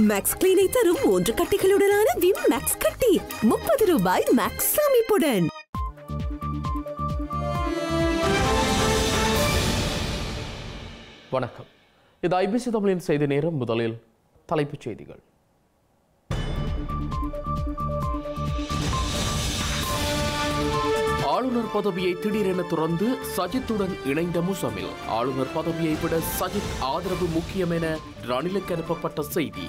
Maths கிளீனை தரும் 3 கட்டிகளுடனான Vim maths கட்டி 30 ரூபாய் மேக்ஸ் சேமிப்புடன். வணக்கம். இது ஐபிசி தமிழின் செய்தி நேரம். முதலில் தலைப்புச் செய்திகள். ஆளுநர் பதவியை திடீரென துறந்து சஜித்துடன் இணைந்த முசமில். ஆளுநர் பதவியை விட சஜித் ஆதரவு முக்கியம் என ரணிலுக்கு அனுப்பப்பட்ட செய்தி.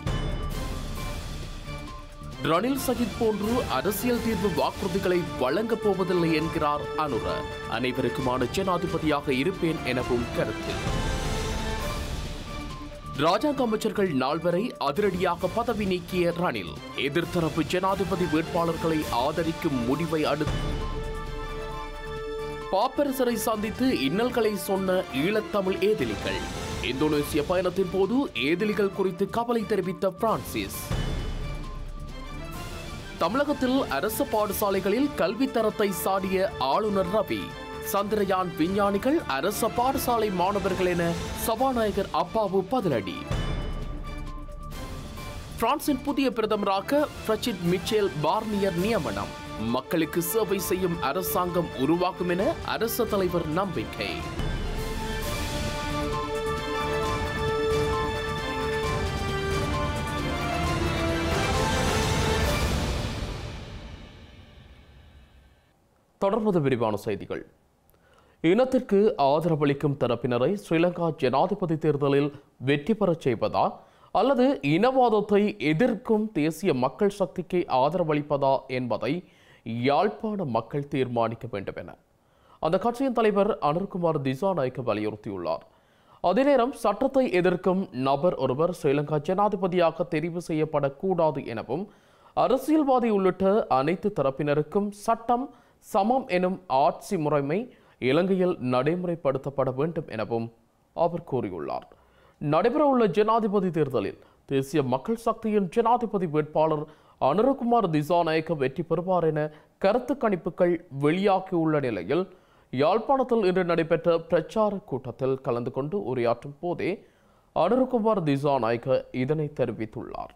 ரணில் சஜித் போன்று அரசியல் தீர்வு வாக்குறுதிகளை வழங்கப் போவதில்லை என்கிறார் அனுர. அனைவருக்குமான ஜனாதிபதியாக இருப்பேன் எனவும் கருத்து. ராஜாங்க அமைச்சர்கள் நால்வரை அதிரடியாக பதவி நீக்கிய ரணில். எதிர்த்தரப்பு ஜனாதிபதி வேட்பாளர்களை ஆதரிக்கும் முடிவை அடுத்து பாப்பரசரை சந்தித்து இன்னல்களை சொன்ன ஈழத்தமிழ் ஏதிலிகள். இந்தோனேசிய பயணத்தின் போது ஏதிலிகள் குறித்து கவலை தெரிவித்த பிரான்சிஸ். தமிழகத்தில் அரசு பாடசாலைகளில் கல்வி தரத்தை சாடிய ஆளுநர் ரவி. சந்திரயான் விஞ்ஞானிகள் அரசு பாடசாலை மாணவர்கள் என சபாநாயகர் அப்பாவு பதிலடி. பிரான்சின் புதிய பிரதமராக பிரச்சிட் மிச்சேல் பார்னியர் நியமனம். மக்களுக்கு சேவை செய்யும் அரசாங்கம் உருவாக்கும் என அரசு தலைவர் நம்பிக்கை. தொடர்வது விரிவான செய்திகள். இனத்திற்கு ஆதரவளிக்கும் தரப்பினரை ஸ்ரீலங்கா ஜனாதிபதி தேர்தலில் வெற்றி பெறச் செய்வதா அல்லது இனவாதத்தை எதிர்க்கும் தேசிய மக்கள் சக்திக்கு ஆதரவளிப்பதா என்பதை யாழ்ப்பாண மக்கள் தீர்மானிக்க வேண்டும் என அந்த கட்சியின் தலைவர் அனுர்குமார் திசாநாயக்க வலியுறுத்தியுள்ளார். அதே நேரம் சட்டத்தை எதிர்க்கும் நபர் ஒருவர் ஸ்ரீலங்கா ஜனாதிபதியாக தெரிவு செய்யப்படக்கூடாது எனவும் அரசியல்வாதி உள்ளிட்ட அனைத்து தரப்பினருக்கும் சட்டம் சமம் எனும் ஆட்சி முறைமை இலங்கையில் நடைமுறைப்படுத்தப்பட வேண்டும் எனவும் அவர் கூறியுள்ளார். நடைபெறவுள்ள ஜனாதிபதி தேர்தலில் தேசிய மக்கள் சக்தியின் ஜனாதிபதி வேட்பாளர் அனுரகுமார் திசாநாயக்க வெற்றி பெறுவார் என கருத்து கணிப்புகள் வெளியாகியுள்ள நிலையில் யாழ்ப்பாணத்தில் இன்று நடைபெற்ற பிரச்சார கூட்டத்தில் கலந்து கொண்டு உரையாற்றும் போதே அனுரகுமார் திசாநாயக்க இதனை தெரிவித்துள்ளார்.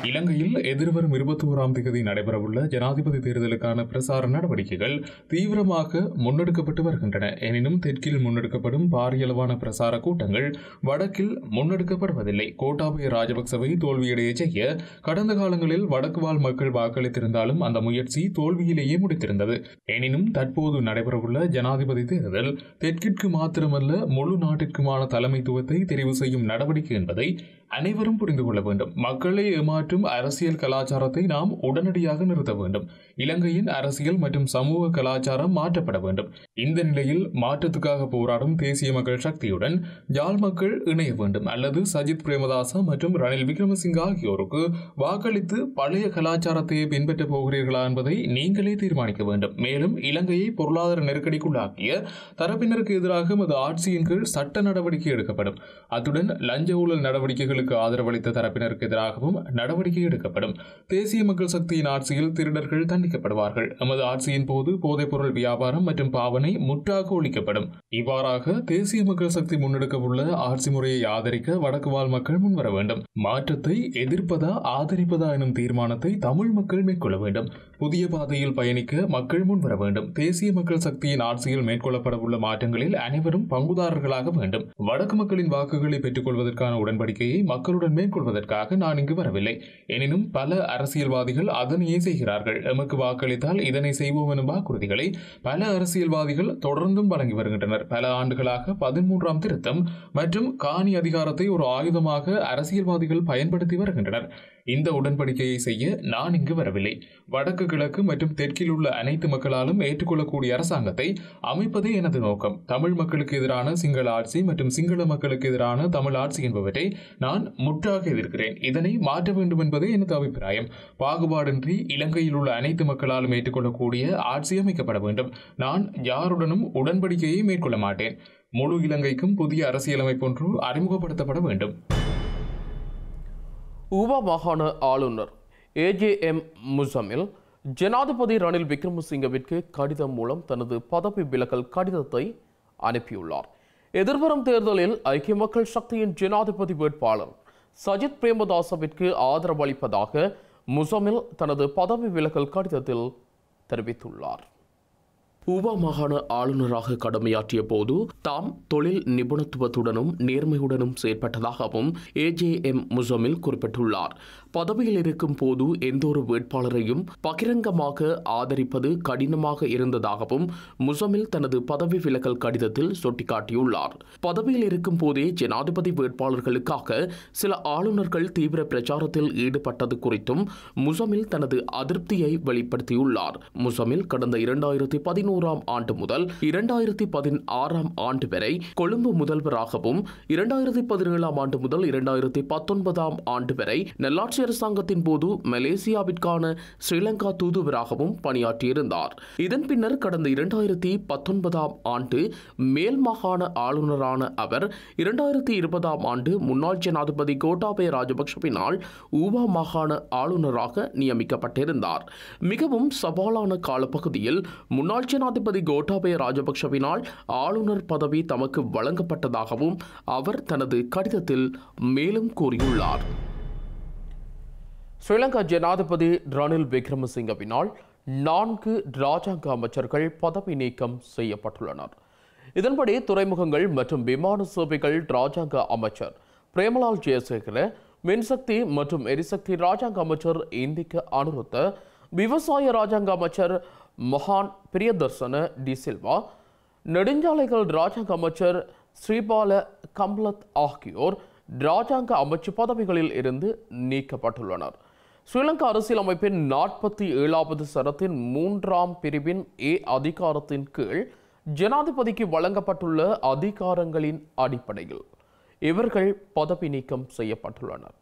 இலங்கையில் எதிர்வரும் 21ஆம் தேதி நடைபெறவுள்ள ஜனாதிபதி தேர்தலுக்கான பிரசார நடவடிக்கைகள் தீவிரமாக முன்னெடுக்கப்பட்டு வருகின்றன. எனினும் தெற்கில் முன்னெடுக்கப்படும் பாரியளவான பிரசார கூட்டங்கள் வடக்கில் முன்னெடுக்கப்படுவதில்லை. கோட்டாபய ராஜபக்சவை தோல்வியடைய செய்ய கடந்த காலங்களில் வடக்கு வாழ் மக்கள் வாக்களித்திருந்தாலும் அந்த முயற்சி தோல்வியிலேயே முடித்திருந்தது. எனினும் தற்போது நடைபெறவுள்ள ஜனாதிபதி தேர்தல் தெற்கிற்கு மாத்திரமல்ல முழு நாட்டிற்குமான தலைமைத்துவத்தை தெரிவு செய்யும் நடவடிக்கை என்பதை அனைவரும் புரிந்து கொள்ள வேண்டும். மக்களை ஏமாற்றும் அரசியல் கலாச்சாரத்தை நாம் உடனடியாக நிறுத்த வேண்டும். இலங்கையின் அரசியல் மற்றும் சமூக கலாச்சாரம் மாற்றப்பட வேண்டும். இந்த நிலையில் மாற்றத்துக்காக போராடும் தேசிய மக்கள் சக்தியுடன் யாழ் மக்கள் இணைய வேண்டும் அல்லது சஜித் பிரேமதாச மற்றும் ரணில் விக்ரமசிங்க ஆகியோருக்கு வாக்களித்து பழைய கலாச்சாரத்தை பின்பற்றப் போகிறீர்களா என்பதை நீங்களே தீர்மானிக்க வேண்டும். மேலும் இலங்கையை பொருளாதார நெருக்கடிக்குள்ளாக்கிய தரப்பினருக்கு எதிராக மது ஆட்சியின் கீழ் சட்ட நடவடிக்கை எடுக்கப்படும். அத்துடன் லஞ்ச ஊழல் நடவடிக்கைகள் ஆதரவளித்த தரப்பினருக்கு எதிராகவும் நடவடிக்கை எடுக்கப்படும். தேசிய மக்கள் சக்தியின் ஆட்சியில் திருடர்கள் தண்டிக்கப்படுவார்கள். எமது ஆட்சியின் போது போதைப்பொருள் வியாபாரம் மற்றும் பாவனை முற்றாக ஒழிக்கப்படும். இவ்வாறாக தேசிய மக்கள் சக்தி முன்னெடுக்கவுள்ள ஆட்சி முறையை ஆதரிக்க வடக்கு வாழ் மக்கள் முன்வர வேண்டும். மாற்றத்தை எதிர்ப்பதா ஆதரிப்பதா எனும் தீர்மானத்தை தமிழ் மக்கள் மேற்கொள்ள வேண்டும். புதிய பாதையில் பயணிக்க மக்கள் முன்வர வேண்டும். தேசிய மக்கள் சக்தியின் ஆட்சியில் மேற்கொள்ளப்படவுள்ள மாற்றங்களில் அனைவரும் பங்குதாரர்களாக வேண்டும். வடக்கு மக்களின் வாக்குகளை பெற்றுக் கொள்வதற்கான உடன்படிக்கையை மக்களுடன் மேற்கொள்வதற்காக நான் இங்கு வரவில்லை. எனினும் பல அரசியல்வாதிகள் அதனையே செய்கிறார்கள். எமக்கு வாக்களித்தால் இதனை செய்வோம் எனும் வாக்குறுதிகளை பல அரசியல்வாதிகள் தொடர்ந்தும் வழங்கி வருகின்றனர். பல ஆண்டுகளாக 13ஆம் திருத்தம் மற்றும் காணி அதிகாரத்தை ஒரு ஆயுதமாக அரசியல்வாதிகள் பயன்படுத்தி வருகின்றனர். இந்த உடன்படிக்கையை செய்ய நான் இங்கு வரவில்லை. வடக்கு கிழக்கு மற்றும் தெற்கில் உள்ள அனைத்து மக்களாலும் ஏற்றுக்கொள்ளக்கூடிய அரசாங்கத்தை அமைப்பதே எனது நோக்கம். தமிழ் மக்களுக்கு எதிரான சிங்கள ஆட்சி மற்றும் சிங்கள மக்களுக்கு எதிரான தமிழ் ஆட்சி என்பவற்றை நான் முற்றாக எதிர்க்கிறேன். இதனை மாற்ற வேண்டும் என்பதே எனது அபிப்பிராயம். பாகுபாடின்றி இலங்கையில் உள்ள அனைத்து மக்களாலும் ஏற்றுக்கொள்ளக்கூடிய ஆட்சி அமைக்கப்பட வேண்டும். நான் யாருடனும் உடன்படிக்கையை மேற்கொள்ள மாட்டேன். முழு இலங்கைக்கும் புதிய அரசியலமைப்பு ஒன்று அறிமுகப்படுத்தப்பட வேண்டும். ஊவா மாகாண ஆளுநர் ஏஜேஎம் முசமில் ஜனாதிபதி ரணில் விக்ரமசிங்கவிற்கு கடிதம் மூலம் தனது பதவி விலகல் கடிதத்தை அனுப்பியுள்ளார். எதிர்வரும் தேர்தலில் ஐக்கிய மக்கள் சக்தியின் ஜனாதிபதி வேட்பாளர் சஜித் பிரேமதாசவிற்கு ஆதரவு அளிப்பதாக முசமில் தனது பதவி விலகல் கடிதத்தில் தெரிவித்துள்ளார். ஊவா மாகாண ஆளுநராக கடமையாற்றிய போது தாம் தொழில் நிபுணத்துவத்துடனும் நேர்மையுடனும் செயற்பட்டதாகவும் AJM முசமில் குறிப்பிட்டுள்ளார். பதவியில் இருக்கும் போது எந்தொரு வேட்பாளரையும் பகிரங்கமாக ஆதரிப்பது கடினமாக இருந்ததாகவும் முசமில் தனது பதவி விலகல் கடிதத்தில் சுட்டிக்காட்டியுள்ளார். பதவியில் இருக்கும் போதே ஜனாதிபதி வேட்பாளர்களுக்காக சில ஆளுநர்கள் தீவிர பிரச்சாரத்தில் ஈடுபட்டது குறித்தும் முசமில் தனது அதிருப்தியை வெளிப்படுத்தியுள்ளார். முசமில் கடந்த 2011 ஆண்டு முதல் 2016 ஆண்டு வரை கொழும்பு முதல்வராகவும் 2017 ஆண்டு முதல் 2019 ஆண்டு வரை நல்லாட்சி அரசாங்கத்தின் போது மலேசியாவிற்கான ஸ்ரீலங்கா தூதுவராகவும் பணியாற்றியிருந்தார். இதன் பின்னர் கடந்த 2019 ஆண்டு மேல் மாகாண ஆளுநரான அவர் 2020 ஆண்டு முன்னாள் ஜனாதிபதி கோட்டாபய ராஜபக்ஷவினால் ஊவா மாகாண ஆளுநராக நியமிக்கப்பட்டிருந்தார். மிகவும் சவாலான காலப்பகுதியில் முன்னாள் ஜனாதிபதி கோட்டாபய ராஜபக்ஷவினால் ஆளுநர் பதவி தமக்கு வழங்கப்பட்டதாகவும் அவர் தனது கடிதத்தில் மேலும் கூறியுள்ளார். ஸ்ரீலங்கா ஜனாதிபதி ரணில் விக்ரமசிங்கவினால் 4 ராஜாங்க அமைச்சர்கள் பதவி நீக்கம் செய்யப்பட்டுள்ளனர். இதன்படி துறைமுகங்கள் மற்றும் விமான சேவைகள் ராஜாங்க அமைச்சர் பிரேமலால் ஜெயசேகர, மின்சக்தி மற்றும் எரிசக்தி ராஜாங்க அமைச்சர் இந்திக்க அனுருத்த, விவசாய ராஜாங்க அமைச்சர் மொஹான் பிரியதர்சன டி சில்வா, நெடுஞ்சாலைகள் ராஜாங்க அமைச்சர் ஸ்ரீபால கம்லத் ஆகியோர் ராஜாங்க அமைச்சு பதவிகளில் இருந்து நீக்கப்பட்டுள்ளனர். ஸ்ரீலங்கா அரசியலமைப்பின் 47வது சரத்தின் 3ஆம் பிரிவின் அதிகாரத்தின் கீழ் ஜனாதிபதிக்கு வழங்கப்பட்டுள்ள அதிகாரங்களின் அடிப்படையில் இவர்கள் பதவி நீக்கம் செய்யப்பட்டுள்ளனர்.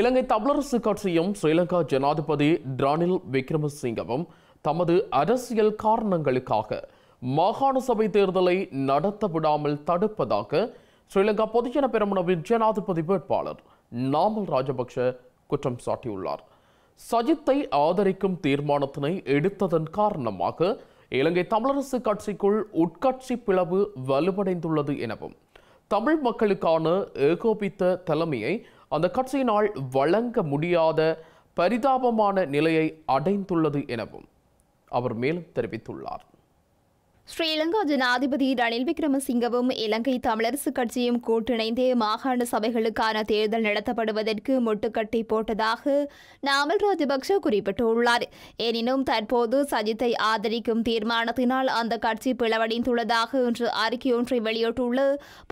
இலங்கை தமிழரசு கட்சியும் ஸ்ரீலங்கா ஜனாதிபதி ரணில் விக்ரமசிங்கவும் தமது அரசியல் காரணங்களுக்காக மாகாண சபை தேர்தலை நடத்த விடாமல் தடுப்பதாக ஸ்ரீலங்கா பொதுஜன பெரமுனவின் ஜனாதிபதி வேட்பாளர் நாமல் ராஜபக்ஷ குற்றம் சாட்டியுள்ளார். சஜித்தை ஆதரிக்கும் தீர்மானத்தினை எடுத்ததன் காரணமாக இலங்கை தமிழரசு கட்சிக்குள் உட்கட்சி பிளவு வலுவடைந்துள்ளது எனவும் தமிழ் மக்களுக்கான ஏகோபித்த தலைமையை அந்த கட்சியினால் வழங்க முடியாத பரிதாபமான நிலையை அடைந்துள்ளது எனவும் அவர் மேலும் தெரிவித்துள்ளார். ஸ்ரீலங்கா ஜனாதிபதி ரணில் விக்ரமசிங்கவும் இலங்கை தமிழரசு கட்சியும் கூட்டிணைந்தே மாகாண சபைகளுக்கான தேர்தல் நடத்தப்படுவதற்கு முட்டுக்கட்டை போட்டதாக நாமல் ராஜபக்ஷ குறிப்பிட்டுள்ளார். எனினும் தற்போது சஜித்தை ஆதரிக்கும் தீர்மானத்தினால் அந்த கட்சி பிளவடைந்துள்ளதாக இன்று அறிக்கையொன்றை வெளியிட்டுள்ள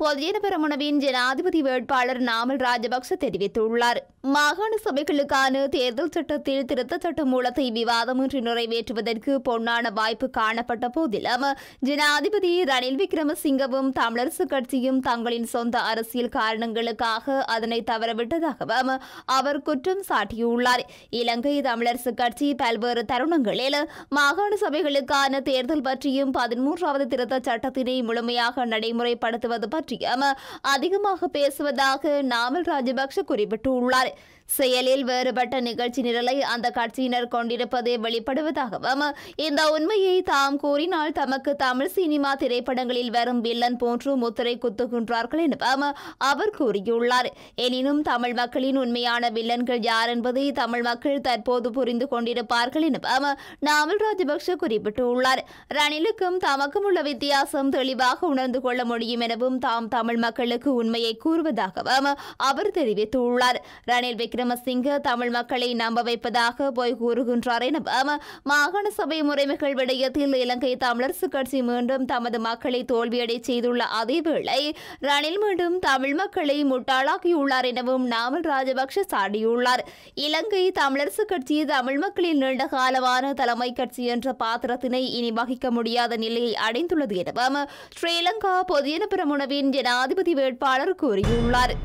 பொதுஜன பெரமுனவின் ஜனாதிபதி வேட்பாளர் நாமல் ராஜபக்ஷ தெரிவித்துள்ளார். மாகாண சபைகளுக்கான தேர்தல் சட்டத்தில் திருத்த சட்ட மூலத்தை விவாதமின்றி நிறைவேற்றுவதற்கு பொன்னான வாய்ப்பு காணப்பட்ட போதிலும் ஜனாதிபதி ரணில் விக்ரமசிங்கவும் தமிழரசு கட்சியும் தங்களின் சொந்த அரசியல் காரணங்களுக்காக அதனை தவறவிட்டதாகவும் அவர் குற்றம் சாட்டியுள்ளார். இலங்கை தமிழரசு கட்சி பல்வேறு தருணங்களில் மாகாண சபைகளுக்கான தேர்தல் பற்றியும் 13வது திருத்த சட்டத்தினை முழுமையாக நடைமுறைப்படுத்துவது பற்றியும் அதிகமாக பேசுவதாக நாமல் ராஜபக்ஷ குறிப்பிட்டுள்ளார். செயலில் வேறுபட்ட நிகழ்ச்சி நிரலை அந்த கட்சியினர் கொண்டிருப்பதே வெளிப்படுவதாகவும் இந்த உண்மையை தாம் கூறினால் தமக்கு தமிழ் சினிமா திரைப்படங்களில் வரும் வில்லன் போன்று முத்திரை குத்துகின்றார்கள் எனவும் அவர் கூறியுள்ளார். எனினும் தமிழ் மக்களின் உண்மையான வில்லன்கள் யார் என்பதை தமிழ் மக்கள் தற்போது புரிந்து கொண்டிருப்பார்கள் எனவும் நாமல் ராஜபக்ஷ குறிப்பிட்டுள்ளார். ரணிலுக்கும் தமக்கும் உள்ள வித்தியாசம் தெளிவாக உணர்ந்து கொள்ள முடியும் எனவும் தாம் தமிழ் மக்களுக்கு உண்மையை கூறுவதாகவும் அவர் தெரிவித்துள்ளார். ரணில் விக்ரமசிங்க தமிழ் மக்களை நம்ப வைப்பதாக போய் கூறுகின்றார் எனவும் மாகாண சபை முறைமைகள் விடயத்தில் இலங்கை தமிழரசு கட்சி மீண்டும் தமது மக்களை தோல்வியடை செய்துள்ள அதேவேளை ரணில் மீண்டும் தமிழ் மக்களை முட்டாளாக்கியுள்ளார் எனவும் நாமல் ராஜபக்ஷ சாடியுள்ளார். இலங்கை தமிழரசு கட்சி தமிழ் மக்களின் நீண்ட காலமான தலைமை கட்சி என்ற பாத்திரத்தினை இனி வகிக்க முடியாத நிலையை அடைந்துள்ளது எனவும் ஸ்ரீலங்கா பொதுஜன பெரமுனவின் ஜனாதிபதி வேட்பாளர் கூறியுள்ளார்.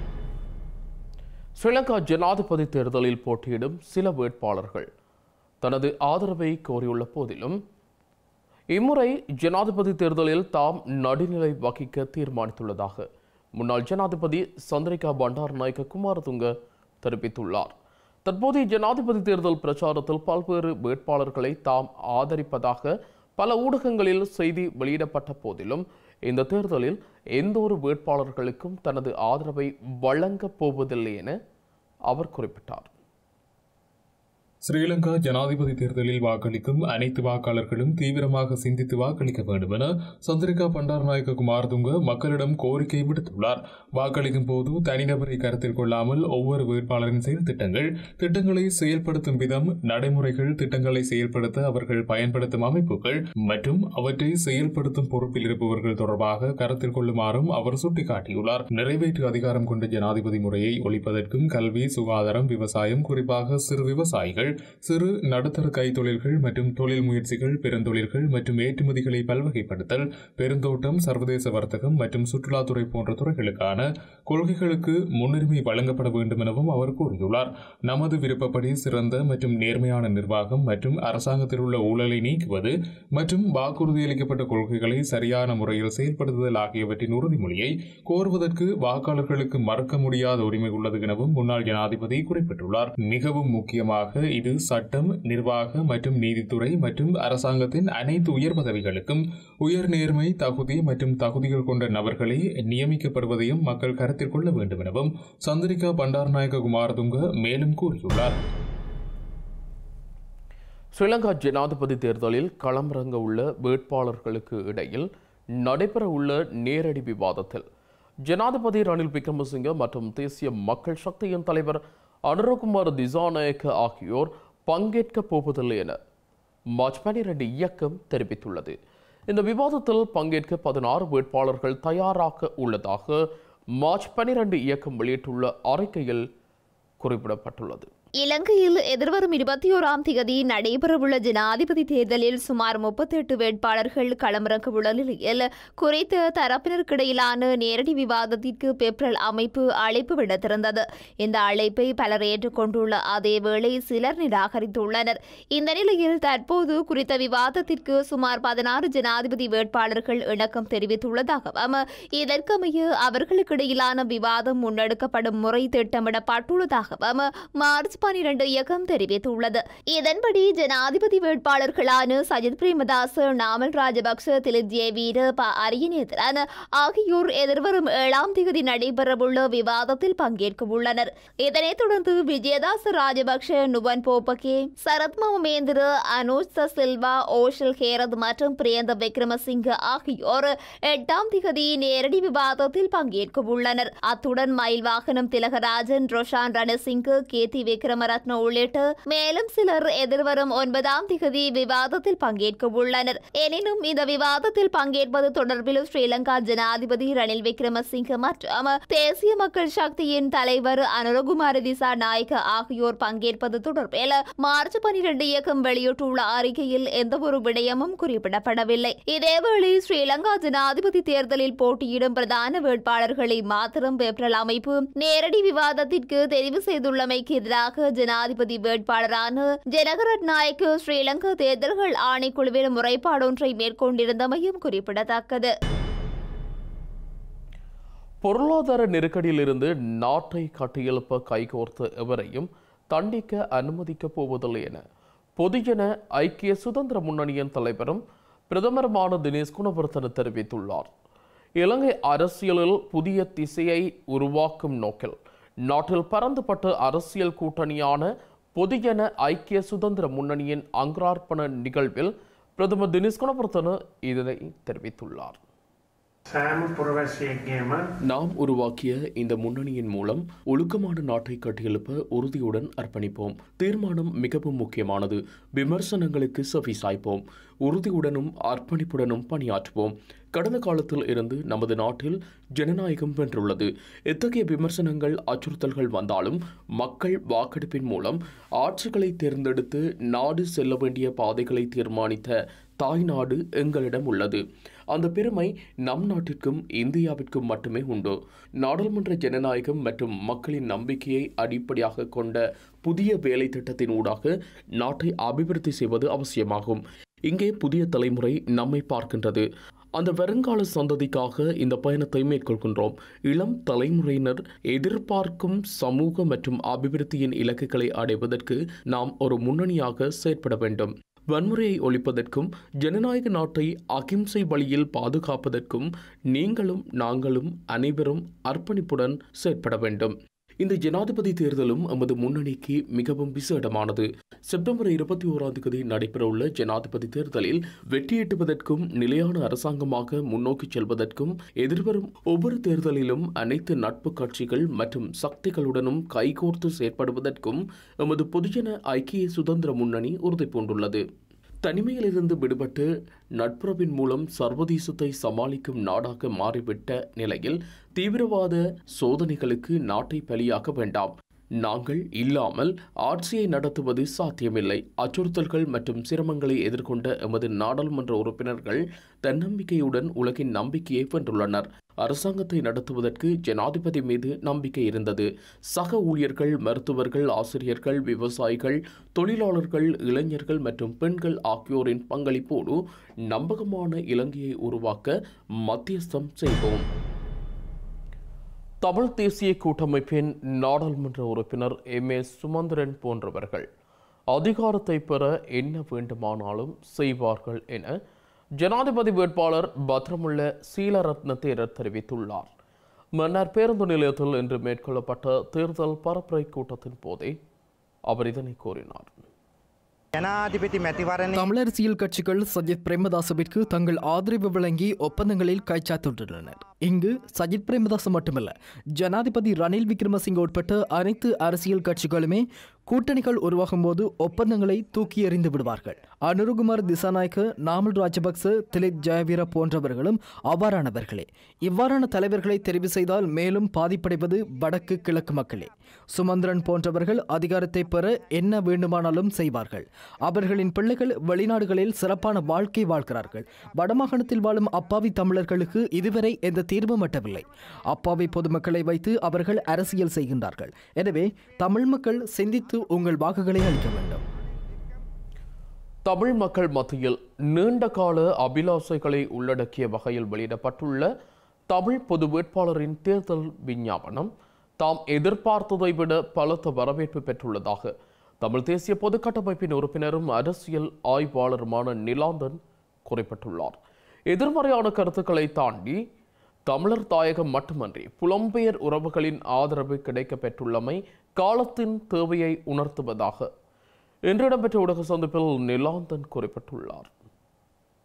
ஸ்ரீலங்கா ஜனாதிபதி தேர்தலில் போட்டியிடும் சில வேட்பாளர்கள் தனது ஆதரவை கோரியுள்ள போதிலும் இம்முறை ஜனாதிபதி தேர்தலில் தாம் நடுநிலை வகிக்க தீர்மானித்துள்ளதாக முன்னாள் ஜனாதிபதி சந்திரிகா பண்டாரநாயக்க குமாரதுங்க தெரிவித்துள்ளார். தற்போதைய ஜனாதிபதி தேர்தல் பிரச்சாரத்தில் பல்வேறு வேட்பாளர்களை தாம் ஆதரிப்பதாக பல ஊடகங்களில் செய்தி வெளியிடப்பட்ட போதிலும் இந்த தேர்தலில் எந்த ஒரு வேட்பாளர்களுக்கும் தனது ஆதரவை வழங்கப் போவதில்லை என அவர் குறிப்பிட்டார். ஸ்ரீலங்கா ஜனாதிபதி தேர்தலில் வாக்களிக்கும் அனைத்து வாக்காளர்களும் தீவிரமாக சிந்தித்து வாக்களிக்க வேண்டும் என சந்திரிகா பண்டாரநாயக்க குமாரதுங்க மக்களிடம் கோரிக்கை விடுத்துள்ளார். வாக்களிக்கும் போது தனிநபரை கருத்தில் கொள்ளாமல் ஒவ்வொரு வேட்பாளரின் செயல் திட்டங்களை செயல்படுத்தும் விதம், நடைமுறைகள், திட்டங்களை செயல்படுத்த அவர்கள் பயன்படுத்தும் அமைப்புகள் மற்றும் அவற்றை செயல்படுத்தும் பொறுப்பில் இருப்பவர்கள் தொடர்பாக கருத்தில் கொள்ளுமாறும் அவர் சுட்டிக்காட்டியுள்ளார். நிறைவேற்று அதிகாரம் கொண்ட ஜனாதிபதி முறையை ஒழிப்பதற்கும் கல்வி, சுகாதாரம், விவசாயம், குறிப்பாக சிறு விவசாயிகள், சிறு நடுத்தர கைத்தொழில்கள் மற்றும் தொழில் முயற்சிகள், பெருந்தொழில்கள் மற்றும் ஏற்றுமதிகளை பல்வகைப்படுத்தல், பெருந்தோட்டம், சர்வதேச வர்த்தகம் மற்றும் சுற்றுலாத்துறை போன்ற துறைகளுக்கான கொள்கைகளுக்கு முன்னுரிமை வழங்கப்பட வேண்டும் எனவும் அவர் கூறியுள்ளார். நமது விருப்பப்படி சிறந்த மற்றும் நேர்மையான நிர்வாகம் மற்றும் அரசாங்கத்தில் உள்ள ஊழலை நீக்குவது மற்றும் வாக்குறுதியளிக்கப்பட்ட கொள்கைகளை சரியான முறையில் செயல்படுத்துதல் ஆகியவற்றின் உறுதிமொழியை கோருவதற்கு வாக்காளர்களுக்கு மறுக்க முடியாத உரிமை உள்ளது எனவும் முன்னாள் ஜனாதிபதி குறிப்பிட்டுள்ளார். மிகவும் முக்கியமாக இது சட்டம், நிர்வாக மற்றும் நீதித்துறை மற்றும் அரசாங்கத்தின் அனைத்து உயர் பதவிகளுக்கும் உயர் நேர்மை, தகுதி மற்றும் தகுதிகள் கொண்ட நபர்களை நியமிக்கப்படுவதையும் மக்கள் கருத்தில் கொள்ள வேண்டும் எனவும் சந்திரிகா பண்டாரநாயக்க குமாரதுங்க மேலும் கூறியுள்ளார். ஸ்ரீலங்கா ஜனாதிபதி தேர்தலில் களமிறங்க உள்ள வேட்பாளர்களுக்கு இடையில் நடைபெற உள்ள நேரடி விவாதத்தில் ஜனாதிபதி ரணில் விக்ரமசிங்க மற்றும் தேசிய மக்கள் சக்தியின் தலைவர் அனுரகுமார் திசாநாயக்க ஆகியோர் பங்கேற்கப் போவதில்லை என மார்ச் 12 இயக்கம் தெரிவித்துள்ளது. இந்த விவாதத்தில் பங்கேற்க 16 வேட்பாளர்கள் தயாராக உள்ளதாக மார்ச் 12 இயக்கம் வெளியிட்டுள்ள அறிக்கையில் குறிப்பிடப்பட்டுள்ளது. இலங்கையில் எதிர்வரும் 21ஆம் தேதி நடைபெறவுள்ள ஜனாதிபதி தேர்தலில் சுமார் 38 வேட்பாளர்கள் களமிறங்க உள்ள நிலையில் குறித்த தரப்பினருக்கிடையிலான நேரடி விவாதத்திற்கு பெப்ரல் அமைப்பு அழைப்பு விடுத்திருந்தது. இந்த அழைப்பை பலர் ஏற்றுக்கொண்டுள்ள அதேவேளை சிலர் நிராகரித்துள்ளனர். இந்த நிலையில் தற்போது குறித்த விவாதத்திற்கு சுமார் 16 ஜனாதிபதி வேட்பாளர்கள் இணக்கம் தெரிவித்துள்ளதாகவும் இதற்கமைய அவர்களுக்கிடையிலான விவாதம் முன்னெடுக்கப்படும் முறை திட்டமிடப்பட்டுள்ளதாகவும் மார்ச் 12 இயக்கம் தெரிவித்துள்ளது. இதன்படி ஜனாதிபதி வேட்பாளர்களான சஜித் பிரேமதாச, நாமல் ராஜபக்ச, திலித் ஜெயவீர, அரியநேத்திரன் ஆகியோர் எதிர்வரும் 7ஆம் தேதி நடைபெறவுள்ள விவாதத்தில் பங்கேற்க உள்ளனர். இதனைத் தொடர்ந்து விஜயதாச ராஜபக்ஷ, நுவன் போபகே, சரத் மமேந்திர, அனோஜ் சில்வா, ஓஷல் ஹேரத் மற்றும் பிரியந்த விக்ரமசிங்க ஆகியோர் 8ஆம் தேதி நேரடி விவாதத்தில் பங்கேற்க உள்ளனர். அத்துடன் மயில் வாகனம் திலகராஜன், ரோஷான் ரணசிங்க, கேதி விக்ரமரத்ன உள்ளிட்ட மேலும் சிலர் எதிர்வரும் 9ஆம் தேதி விவாதத்தில் பங்கேற்க உள்ளனர். எனினும் இந்த விவாதத்தில் பங்கேற்பது தொடர்பில் ஸ்ரீலங்கா ஜனாதிபதி ரணில் விக்ரமசிங்க மற்றும் தேசிய மக்கள் சக்தியின் தலைவர் அனுரகுமார திசாநாயக்க ஆகியோர் பங்கேற்பது தொடர்பில் மார்ச் 12 இயக்கம் வெளியிட்டுள்ள அறிக்கையில் எந்தவொரு விடயமும் குறிப்பிடப்படவில்லை. இதேவேளை ஸ்ரீலங்கா ஜனாதிபதி தேர்தலில் போட்டியிடும் பிரதான வேட்பாளர்களை மாத்திரம் பெப்ரல் அமைப்பு நேரடி விவாதத்திற்கு தெரிவு செய்துள்ளமைக்கு எதிராக ஜனாதிபதி வேட்பாளரான ஜனகரட் நாயக்கு ஸ்ரீலங்கா தேர்தல்கள் ஆணைக்குழுவில் முறைப்பாடொன்றை மேற்கொண்டிருந்தமையும் குறிப்பிடத்தக்கது. பொருளாதார நெருக்கடியிலிருந்து நாட்டை கட்டியெழுப்ப கைகோர்த்த எவரையும் தண்டிக்க அனுமதிக்கப் போவதில்லை என பொதுஜன ஐக்கிய சுதந்திர முன்னணியின் தலைவரும் பிரதமருமான தினேஷ் குணவர்தன தெரிவித்துள்ளார். இலங்கை அரசியலில் புதிய திசையை உருவாக்கும் நோக்கில் நாட்டில் பரந்துபட்ட அரசியல் கூட்டணியான பொதுஜன ஐக்கிய சுதந்திர முன்னணியின் அங்குரார்ப்பண நிகழ்வில் பிரதமர் தினேஷ் குணவர்தன இதனை தெரிவித்துள்ளார். நாம் உருவாக்கிய இந்த முன்னணியின் மூலம் ஒழுக்கமான நாட்டை கட்டியெழுப்ப உறுதியுடன் அர்ப்பணிப்போம். தீர்மானம் மிகவும் முக்கியமானது. விமர்சனங்களுக்கு செவி சாய்ப்போம். உறுதியுடனும் அர்ப்பணிப்புடனும் பணியாற்றுவோம். கடந்த காலத்தில் இருந்து நமது நாட்டில் ஜனநாயகம் வென்றுள்ளது. எத்தகைய விமர்சனங்கள், அச்சுறுத்தல்கள் வந்தாலும் மக்கள் வாக்கெடுப்பின் மூலம் ஆட்சிகளை தேர்ந்தெடுத்து நாடு செல்ல வேண்டிய பாதைகளை தீர்மானித்த தாய் நாடு எங்களிடம் உள்ளது. அந்த பெருமை நம் நாட்டிற்கும் இந்தியாவிற்கும் மட்டுமே உண்டு. நாடாளுமன்ற ஜனநாயகம் மற்றும் மக்களின் நம்பிக்கையை அடிப்படையாக கொண்ட புதிய வேலை திட்டத்தின் ஊடாக நாட்டை அபிவிருத்தி செய்வது அவசியமாகும். இங்கே புதிய தலைமுறை நம்மை பார்க்கின்றது. அந்த வருங்கால சந்ததிக்காக இந்த பயணத்தை மேற்கொள்கின்றோம். இளம் தலைமுறையினர் எதிர்பார்க்கும் சமூக மற்றும் அபிவிருத்தியின் இலக்குகளை அடைவதற்கு நாம் ஒரு முன்னணியாக செயற்பட வேண்டும். வன்முறையை ஒழிப்பதற்கும் ஜனநாயக நாட்டை அகிம்சை வழியில் பாதுகாப்பதற்கும் நீங்களும் நாங்களும் அனைவரும் அர்ப்பணிப்புடன் செயற்பட வேண்டும். இந்த ஜனாதிபதி தேர்தலும் எமது முன்னணிக்கு மிகவும் விசேடமானது. செப்டம்பர் 21 நடைபெறவுள்ள ஜனாதிபதி தேர்தலில் வெற்றியீட்டுவதற்கும் நிலையான அரசாங்கமாக முன்னோக்கி செல்வதற்கும் எதிர்வரும் ஒவ்வொரு தேர்தலிலும் அனைத்து நட்பு கட்சிகள் மற்றும் சக்திகளுடனும் கைகோர்த்து செயற்படுவதற்கும் எமது பொதுஜன ஐக்கிய சுதந்திர முன்னணி உறுதி பூண்டுள்ளது. தனிமையிலிருந்து விடுபட்டு நட்புறவின் மூலம் சர்வதேசத்தை சமாளிக்கும் நாடாக மாறிவிட்ட நிலையில் தீவிரவாத சோதனைகளுக்கு நாட்டை பலியாக்க வேண்டாம். நாங்கள் இல்லாமல் ஆட்சியை நடத்துவது சாத்தியமில்லை. அச்சுறுத்தல்கள் மற்றும் சிரமங்களை எதிர்கொண்ட எமது நாடாளுமன்ற உறுப்பினர்கள் தன்னம்பிக்கையுடன் உலகின் நம்பிக்கையை வென்றுள்ளனர். அரசாங்கத்தை நடத்துவதற்கு ஜனாதிபதி மீது நம்பிக்கை இருந்தது. சக ஊழியர்கள், மருத்துவர்கள், ஆசிரியர்கள், விவசாயிகள், தொழிலாளர்கள், இளைஞர்கள் மற்றும் பெண்கள் ஆகியோரின் பங்களிப்போடு நம்பகமான இலங்கையை உருவாக்க மத்தியஸ்தம் செய்வோம். தமிழ் தேசிய கூட்டமைப்பின் நாடாளுமன்ற உறுப்பினர் M.A. சுமந்திரன் போன்றவர்கள் அதிகாரத்தை பெற என்ன வேண்டுமானாலும் செய்வார்கள் என ஜனாதிபதி வேட்பாளர் பத்ரமுல்ல சீலரத்ன தேரர் தெரிவித்துள்ளார். மன்னார் பேருந்து நிலையத்தில் இன்று மேற்கொள்ளப்பட்ட தேர்தல் பரப்புரை கூட்டத்தின் போதே அவர் இதனை கூறினார். தமிழரசியல் கட்சிகள் சஜித் பிரேமதாசவிற்கு தங்கள் ஆதரவு வழங்கி ஒப்பந்தங்களில் கைச்சாத்திட்டுள்ளனர். இங்கு சஜித் பிரேமதாச மட்டுமல்ல, ஜனாதிபதி ரணில் விக்ரமசிங்க உட்பட்ட அனைத்து அரசியல் கட்சிகளுமே கூட்டணிகள் உருவாகும் போது ஒப்பந்தங்களை தூக்கி எறிந்து விடுவார்கள். அனுருகுமார் திசாநாயக்க, நாமல் ராஜபக்ச, திலித் ஜெயவீர போன்றவர்களும் அவ்வாறானவர்களே. இவ்வாறான தலைவர்களை தெரிவு செய்தால் மேலும் பாதிப்படைவது வடக்கு கிழக்கு மக்களே. சுமந்திரன் போன்றவர்கள் அதிகாரத்தை பெற என்ன வேண்டுமானாலும் செய்வார்கள். அவர்களின் பிள்ளைகள் வெளிநாடுகளில் சிறப்பான வாழ்க்கை வாழ்கிறார்கள். வடமாகாணத்தில் வாழும் அப்பாவி தமிழர்களுக்கு இதுவரை எந்த தீர்வும் எட்டவில்லை. அப்பாவி பொதுமக்களை வைத்து அவர்கள் அரசியல் செய்கின்றார்கள். எனவே தமிழ் மக்கள் சிந்தித்து உங்கள் வாக்குகளை அளிக்க வேண்டும். தமிழ் மக்கள் மத்தியில் நீண்ட கால அபிலாசைகளை உள்ளடக்கிய வகையில் வெளியிடப்பட்டுள்ள தமிழ் பொது வேட்பாளரின் தேர்தல் விஞ்ஞாபனம் தாம் எதிர்பார்த்ததை விட பலத்த வரவேற்பு பெற்றுள்ளதாக தமிழ் தேசிய பொது கட்டமைப்பின் உறுப்பினரும் அரசியல் ஆய்வாளருமான நிலாந்தன் குறிப்பிட்டுள்ளார். எதிர்மறையான கருத்துக்களை தாண்டி தமிழர் தாயகம் மட்டுமன்றி புலம்பெயர் உறவுகளின் ஆதரவு கிடைக்க பெற்றுள்ளமை காலத்தின் தேவையை உணர்த்துவதாக இன்று இடம்பெற்ற ஊடக சந்திப்பில் நிலாந்தன் குறிப்பிட்டுள்ளார்.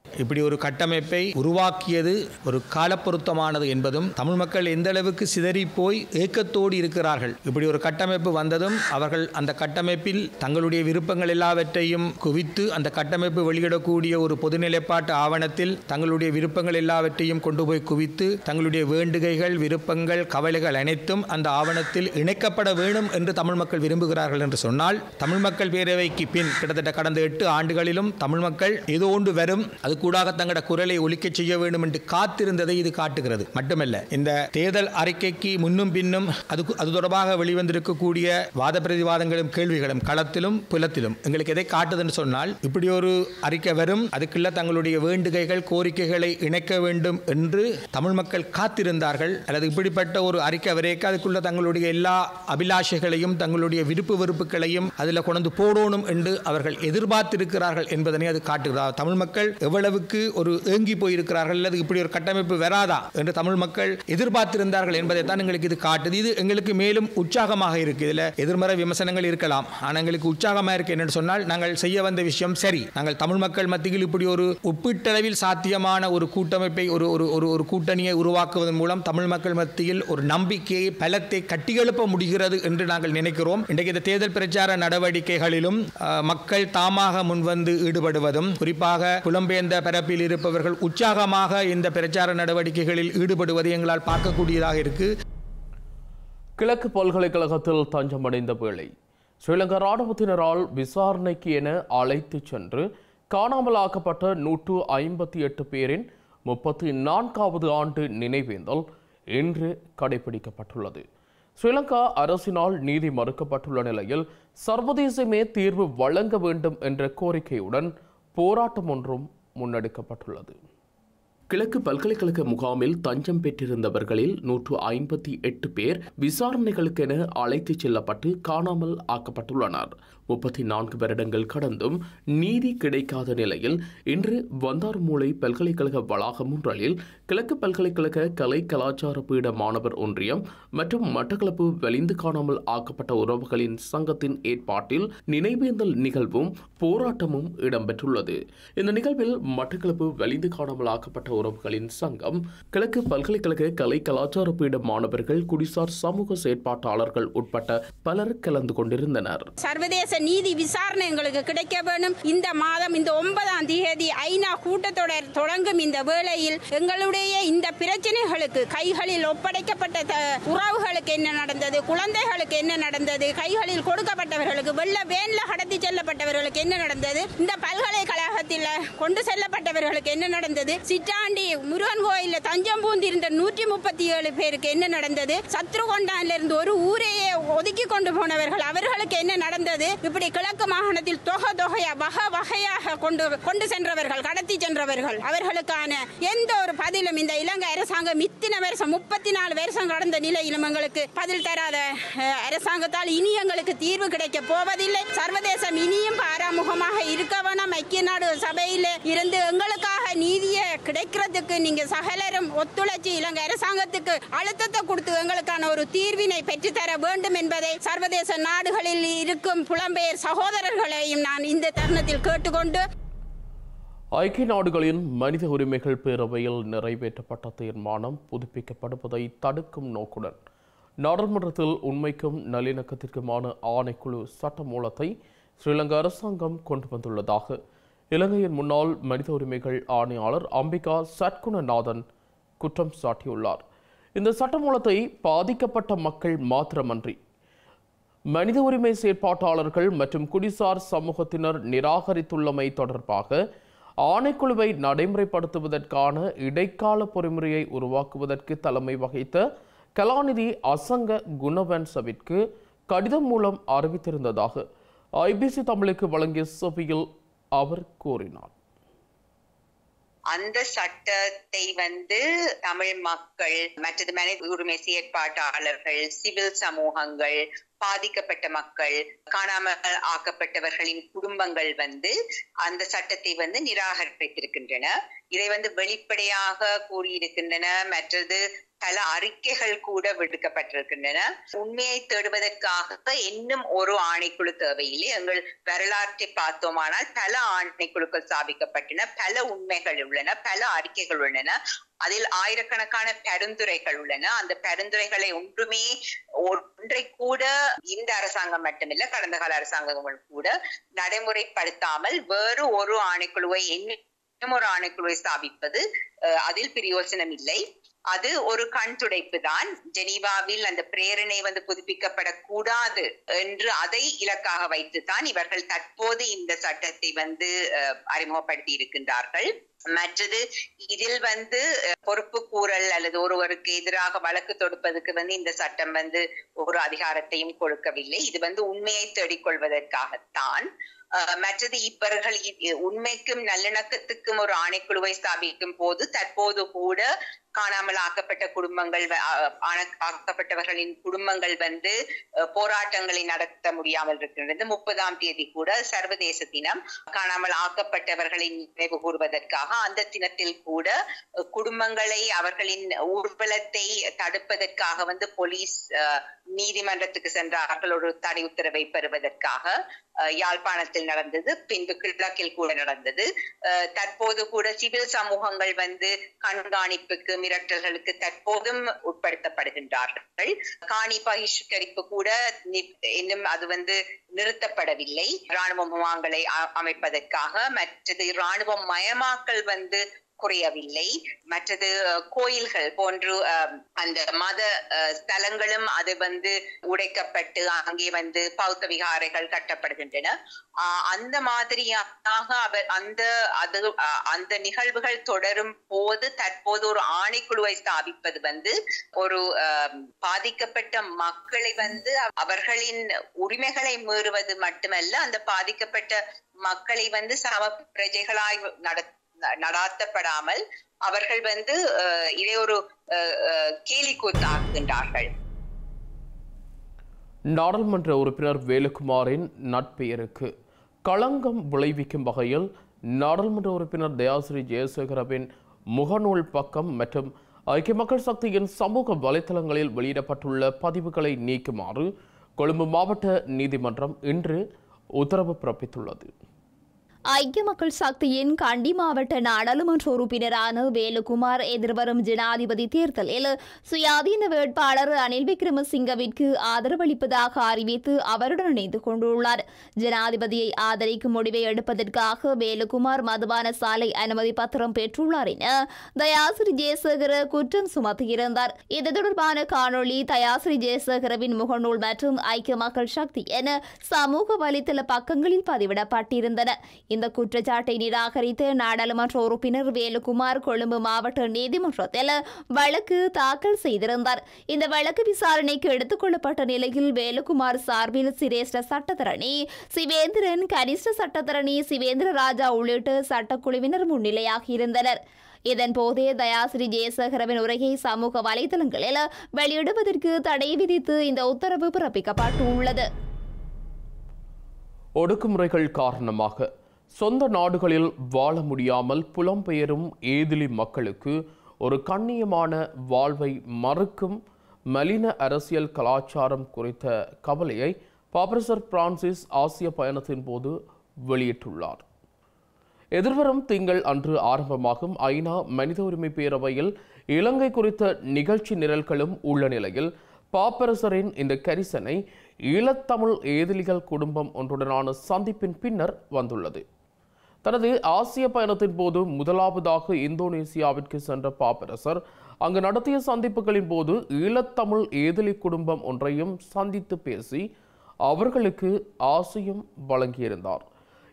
இப்படி ஒரு கட்டமைப்பை உருவாக்கியது ஒரு காலப்பொருத்தமானது என்பதும், தமிழ் மக்கள் எந்த அளவுக்கு சிதறி போய் ஏக்கத்தோடு இருக்கிறார்கள். இப்படி ஒரு கட்டமைப்பு வந்ததும் அவர்கள் அந்த கட்டமைப்பில் தங்களுடைய விருப்பங்கள் எல்லாவற்றையும் குவித்து அந்த கட்டமைப்பு வெளியிடக்கூடிய ஒரு பொதுநிலைப்பாட்டு ஆவணத்தில் தங்களுடைய விருப்பங்கள் எல்லாவற்றையும் கொண்டு போய் குவித்து தங்களுடைய வேண்டுகைகள், விருப்பங்கள், கவலைகள் அனைத்தும் அந்த ஆவணத்தில் இணைக்கப்பட வேண்டும் என்று தமிழ் மக்கள் விரும்புகிறார்கள் என்று சொன்னால், தமிழ் மக்கள் பேரவைக்கு பின் கிட்டத்தட்ட கடந்த 8 ஆண்டுகளிலும் தமிழ் மக்கள் ஏதோ ஒன்று வரும், அது கூடாக தங்களோட குரலை ஒலிக்க செய்ய வேண்டும் என்று காத்திருந்ததை இது காட்டுகிறது. மட்டுமல்ல, இந்த தேர்தல் அறிக்கைக்கு முன்னும் பின்னும் அது தொடர்பாக வெளிவந்திருக்கக்கூடிய வாத பிரதிவாதங்களும் கேள்விகளும் களத்திலும் புலத்திலும் எங்களுக்கு எதை காட்டுதுன்னு சொன்னால், இப்படி ஒரு அறிக்கை வரும், அதுக்குள்ள தங்களுடைய வேண்டுகைகள், கோரிக்கைகளை இணைக்க வேண்டும் என்று தமிழ் மக்கள் காத்திருந்தார்கள். அல்லது இப்படிப்பட்ட ஒரு அறிக்கை வரைக்கும் அதுக்குள்ள தங்களுடைய எல்லா அபிலாஷைகளையும் தங்களுடைய விருப்பு வெறுப்புகளையும் அதில் கொண்டு போடணும் என்று அவர்கள் எதிர்பார்த்திருக்கிறார்கள் என்பதனை அது காட்டுகிறார். தமிழ் மக்கள் எவ்வளவுக்கு ஒரு ஏங்கி போயிருக்கிறார்கள், அல்லது இப்படி ஒரு கட்டமைப்பு வராதா என்று தமிழ் மக்கள் எதிர்பார்த்திருந்தார்கள் என்பதை தான் எங்களுக்கு இது காட்டுது. இது எங்களுக்கு மேலும் உற்சாகமாக இருக்கு. இதில் எதிர்மறை விமர்சனங்கள் இருக்கலாம், ஆனால் எங்களுக்கு உற்சாகமாக இருக்கு. என்னென்னு சொன்னால், நாங்கள் செய்ய வந்த விஷயம் சரி. நாங்கள் தமிழ் மக்கள் மத்தியில் இப்படி ஒரு ஒப்பீட்டளவில் சாத்தியமான ஒரு கூட்டமைப்பை ஒரு கூட்டணியை உருவாக்குவதன் மூலம் தமிழ் மக்கள் மத்தியில் ஒரு நம்பிக்கையை, பலத்தை கட்டியெழுப்ப முடிகிறது என்று நாங்கள் நினைக்கிறோம். இன்றைக்கு இந்த தேர்தல் பிரச்சார நடவடிக்கைகளிலும் மக்கள் தாமாக முன்வந்து ஈடுபடுவதும், குறிப்பாக புலம்பெயர்ந்த பரப்பில் இருப்பவர்கள் உற்சாகமாக இந்த பிரச்சார நடவடிக்கைகளில் ஈடுபடுவதை எங்களால் பார்க்கக்கூடியதாக இருக்கு. கிழக்கு பல்கலைக்கழகத்தில் தஞ்சமடைந்த வேளை ஸ்ரீலங்கா ராணுவத்தினரால் விசாரணைக்கு என அழைத்து சென்று காணாமலாக்கப்பட்ட 158 பேரின் 34வது ஆண்டு நினைவேந்தல் இன்று கடைபிடிக்கப்பட்டுள்ளது. ஸ்ரீலங்கா அரசினால் நீதி மறுக்கப்பட்டுள்ள நிலையில் சர்வதேசமே தீர்வு வழங்க வேண்டும் என்ற கோரிக்கையுடன் போராட்டம் ஒன்றும் முன்னெடுக்கப்பட்டுள்ளது. கிழக்கு பல்கலைக்கழக முகாமில் தஞ்சம் பெற்றிருந்தவர்களில் 158 பேர் விசாரணைகளுக்கென அழைத்துச் செல்லப்பட்டு காணாமல் ஆக்கப்பட்டுள்ளனர். 34 வருடங்கள் கடந்தும் நீதி கிடைக்காத நிலையில் இன்று வந்தாறுமூலை பல்கலைக்கழக வளாகம் ஒன்றில் கிழக்கு பல்கலைக்கழக கலை கலாச்சார பீட மாணவர் ஒன்றியம் மற்றும் மட்டக்களப்பு வலிந்து காணாமல் ஆக்கப்பட்ட உறவுகளின் சங்கத்தின் ஏற்பாட்டில் நினைவேந்தல் நிகழ்வும் போராட்டமும் இடம்பெற்றுள்ளது. இந்த நிகழ்வில் மட்டக்களப்பு வலிந்து காணாமல் ஆக்கப்பட்ட உறவுகளின் சங்கம், கிழக்கு பல்கலைக்கழக கலை கலாச்சார பீட மாணவர்கள், குடிசார் சமூக செயற்பாட்டாளர்கள் உட்பட்ட பலர் கலந்து கொண்டிருந்தனர். சர்வதேச நீதி விசாரணை எங்களுக்கு கிடைக்க வேண்டும். இந்த மாதம் இந்த 9ஆம் தேதி ஐநா கூட்டத்தொடர் தொடங்கும் இந்த வேளையில் எங்களுடைய இந்த பிரச்சனைகளுக்கு கைகளில் ஒப்படைக்கப்பட்ட உறவுகளுக்கு என்ன நடந்தது, குழந்தைகளுக்கு என்ன நடந்தது, கைகளில் கொடுக்கப்பட்டவர்களுக்கு வெள்ள வேன்ல கடத்தி செல்லப்பட்டவர்களுக்கு என்ன நடந்தது, இந்த பல்கலைக்கழகத்தில் கொண்டு செல்லப்பட்டவர்களுக்கு என்ன நடந்தது, சிட்டாண்டி முருகன் கோயிலில் தஞ்சம் பூந்திருந்த 137 பேருக்கு என்ன நடந்தது, சத்ருகொண்டான்ல இருந்து ஒரு ஊரையே ஒதுக்கி கொண்டு போனவர்கள் அவர்களுக்கு என்ன நடந்தது, இப்படி கிழக்கு மாகாணத்தில் தொகையா வகையாக கொண்டு சென்றவர்கள், கடத்தி சென்றவர்கள், அவர்களுக்கான எந்த ஒரு பதிலும் இந்த இலங்கை அரசாங்கம் இத்தனை வருஷம் 34 வருஷம் கடந்த நிலையிலும் எங்களுக்கு பதில் தராத அரசாங்கத்தால் இனி எங்களுக்கு தீர்வு கிடைக்க போவதில்லை. சர்வதேசம் இனியும் பாராமுகமாக இருக்க வேணாம். ஐக்கிய நாடு சபையில் இருந்து எங்களுக்காக நீதியை கிடைக்கிறதுக்கு நீங்க சகலரும் ஒத்துழைச்சி இலங்கை அரசாங்கத்துக்கு அழுத்தத்தை கொடுத்து எங்களுக்கான ஒரு தீர்வினை பெற்றுத்தர வேண்டும் என்பதை சர்வதேச நாடுகளில் இருக்கும் புலம்பெயர் சகோதரர்களையும் நான் இந்த தருணத்தில் கேட்டுக்கொண்டு, ஐக்கிய நாடுகளின் மனித உரிமைகள் பேரவையில் நிறைவேற்றப்பட்ட தீர்மானம் புதுப்பிக்கப்படுவதை தடுக்கும் நோக்குடன் நாடாளுமன்றத்தில் உண்மைக்கும் நல்லிணக்கத்திற்குமான ஆணைக்குழு சட்டமூலத்தை ஸ்ரீலங்கா அரசாங்கம் கொண்டு வந்துள்ளதாக இலங்கையின் முன்னாள் மனித உரிமைகள் ஆணையாளர் அம்பிகா சட்குணநாதன் குற்றம் சாட்டியுள்ளார். இந்த சட்டமூலத்தை பாதிக்கப்பட்ட மக்கள் மாத்திரமன்றி மனித உரிமை செயற்பாட்டாளர்கள் மற்றும் குடிசார் சமூகத்தினர் நிராகரித்துள்ளமை தொடர்பாக ஆணைக்குழுவை நடைமுறைப்படுத்துவதற்கான இடைக்கால பொறிமுறையை உருவாக்குவதற்கு தலைமை வகித்த கலாநிதி அசங்க குணவன்சவிற்கு கடிதம் மூலம் அறிவித்திருந்ததாக ஐபிசி தமிழுக்கு வழங்கிய செவியில் அவர் கூறினார். அந்த சட்டத்தை தமிழ் மக்கள், மற்றது மனித உரிமை செயற்பாட்டாளர்கள், சிவில் சமூகங்கள், பாதிக்கப்பட்ட மக்கள், காணாமல் ஆக்கப்பட்டவர்களின் குடும்பங்கள் அந்த சட்டத்தை நிராகரித்திருக்கின்றன. இதை வெளிப்படையாக கூறியிருக்கின்றன. மற்றது பல அறிக்கைகள் கூட விடுக்கப்பட்டிருக்கின்றன. உண்மையை தேடுவதற்காக இன்னும் ஒரு ஆணைக்குழு தேவையில்லை. எங்கள் வரலாற்றை பார்த்தோமானால் பல ஆணைக்குழுக்கள் ஸ்தாபிக்கப்பட்டன, பல உண்மைகள் உள்ளன, பல அறிக்கைகள் உள்ளன, அதில் ஆயிரக்கணக்கான பரிந்துரைகள் உள்ளன. அந்த பரிந்துரைகளை ஒன்றை கூட இந்த அரசாங்கம் மட்டுமில்ல, கடந்த கால அரசாங்கங்கள் கூட நடைமுறைப்படுத்தாமல் வேறு ஒரு ஆணைக்குழுவை இன்னும் ஒரு ஆணைக்குழுவை ஸ்தாபிப்பது அதில் பிரயோஜனம் இல்லை. அது ஒரு கண் துடைப்பு தான். ஜெனீவாவில் அந்த பிரேரணை புதுப்பிக்கப்படக்கூடாது என்று அதை இலக்காக வைத்துத்தான் இவர்கள் தற்போது இந்த சட்டத்தை அறிமுகப்படுத்தி இருக்கின்றார்கள். மற்றது இதில் பொறுப்பு கூறல் அல்லது ஒருவருக்கு எதிராக வழக்கு தொடுப்பதற்கு இந்த சட்டம் ஒரு அதிகாரத்தையும் கொடுக்கவில்லை. இது உண்மையை தேடிக்கொள்வதற்காகத்தான். மற்றது இவர்கள் உண்மைக்கும் நல்லிணக்கத்துக்கும் ஒரு ஆணைக்குழுவை ஸ்தாபிக்கும் போது தற்போது கூட காணாமல் ஆக்கப்பட்ட குடும்பங்கள், ஆக்கப்பட்டவர்களின் குடும்பங்கள் போராட்டங்களை நடத்த முடியாமல் இருக்கின்றது. 30ஆம் தேதி கூட சர்வதேச தினம். காணாமல் ஆக்கப்பட்டவர்களை நினைவு கூறுவதற்காக அந்த தினத்தில் கூட குடும்பங்களை, அவர்களின் ஊர்வலத்தை தடுப்பதற்காக போலீஸ் நீதிமன்றத்துக்கு சென்றார்கள் ஒரு தடை உத்தரவை பெறுவதற்காக. யாழ்ப்பாணத்தில் நடந்தது, பின்பு கிழக்கில் கூட நடந்தது. தற்போது கூட சிவில் சமூகங்கள் கண்காணிப்புக்கு, மிரட்டல்களுக்கு தற்போதும் உட்படுத்தப்படுகின்றார்கள். காணி பகிஷ்கரிப்பு கூட இன்னும் அது நிறுத்தப்படவில்லை இராணுவ முகாம்களை அமைப்பதற்காக. மற்றது இராணுவ மயமாக்கல் குறையவில்லை. மற்றது கோயில்கள் போன்று அந்த மத ஸ்தலங்களும் அது உடைக்கப்பட்டு அங்கே பௌத்த விகாரைகள் கட்டப்படுகின்றன. அந்த மாதிரியாக அந்த நிகழ்வுகள் தொடரும் போது தற்போது ஒரு ஆணைக்குழுவை ஸ்தாபிப்பது ஒரு பாதிக்கப்பட்ட மக்களை அவர்களின் உரிமைகளை மீறுவது மட்டுமல்ல, அந்த பாதிக்கப்பட்ட மக்களை சம பிரஜைகளாய் நடாத்தப்படாமல் அவர்கள் இதை ஒரு கேலிக்கூத்தாக்குகின்றார்கள். நாடாளுமன்ற உறுப்பினர் வேலுக்குமாரின் நட்பெயருக்கு களங்கம் விளைவிக்கும் வகையில் நாடாளுமன்ற உறுப்பினர் தயாசிறி ஜெயசேகரவின் முகநூல் பக்கம் மற்றும் ஐக்கிய மக்கள் சக்தியின் சமூக வலைதளங்களில் வெளியிடப்பட்டுள்ள பதிவுகளை நீக்குமாறு கொழும்பு மாவட்ட நீதிமன்றம் இன்று உத்தரவு பிறப்பித்துள்ளது. ஐக்கிய மக்கள் சக்தியின் கண்டி மாவட்ட நாடாளுமன்ற உறுப்பினரான வேலுக்குமார் எதிர்வரும் ஜனாதிபதி தேர்தலில் சுயாதீன வேட்பாளர் ரணில் விக்ரமசிங்கவிற்கு ஆதரவளிப்பதாக அறிவித்து அவருடன் இணைந்து கொண்டுள்ளார். ஜனாதிபதியை ஆதரிக்கும் முடிவை எடுப்பதற்காக வேலுக்குமார் மதுபான சாலை அனுமதி பத்திரம் பெற்றுள்ளார் என தயாசிறி ஜெயசேகர குற்றம் சுமத்தியிருந்தார். இது தொடர்பான காணொலி தயாசிறி ஜெயசேகரவின் முகநூல் மற்றும் ஐக்கிய மக்கள் சக்தியின் சமூக வலைதள பக்கங்களில் பதிவிடப்பட்டிருந்தன. இந்த குற்றச்சாட்டை நிராகரித்து நாடாளுமன்ற உறுப்பினர் வேலுக்குமார் கொழும்பு மாவட்ட நீதிமன்றத்தில் வழக்கு தாக்கல் செய்திருந்தார். இந்த வழக்கு விசாரணைக்கு எடுத்துக் கொள்ளப்பட்ட நிலையில் வேலுக்குமார் சார்பில் சிரேஷ்ட சட்டத்தரணி சிவேந்திரன், கனிஷ்ட சட்டத்தரணி சிவேந்திர ராஜா உள்ளிட்ட சட்டக்குழுவினர் முன்னிலையாகியிருந்தனர். இதன்போதே தயாசிறி ஜெயசேகரவின் உரையை சமூக வலைதளங்களில் வெளியிடுவதற்கு தடை விதித்து இந்த உத்தரவு பிறப்பிக்கப்பட்டுள்ளது. ஒடுக்குமுறைகள் காரணமாக சொந்த நாடுகளில் வாழ முடியாமல் புலம்பெயரும் ஏதிலி மக்களுக்கு ஒரு கண்ணியமான வாழ்வை மறுக்கும் மலின அரசியல் கலாச்சாரம் குறித்த கவலையை பாப்பரசர் பிரான்சிஸ் ஆசிய பயணத்தின் போது வெளியிட்டுள்ளார். எதிர்வரும் திங்கள் அன்று ஆரம்பமாகும் ஐநா மனித உரிமை பேரவையில் இலங்கை குறித்த நிகழ்ச்சி நிரல்களும் உள்ள நிலையில் பாப்பரசரின் இந்த கரிசனை ஈழத்தமிழ் ஏதிலிகள் குடும்பம் ஒன்றுடனான சந்திப்பின் பின்னர் வந்துள்ளது. தனது ஆசிய பயணத்தின் போது முதலாவதாக இந்தோனேசியாவிற்கு சென்ற பாப்பரசர் அங்கு நடத்திய சந்திப்புகளின் போது ஈழத்தமிழ் ஏதிலி குடும்பம் ஒன்றையும் சந்தித்து பேசி அவர்களுக்கு ஆசையும் வழங்கியிருந்தார்.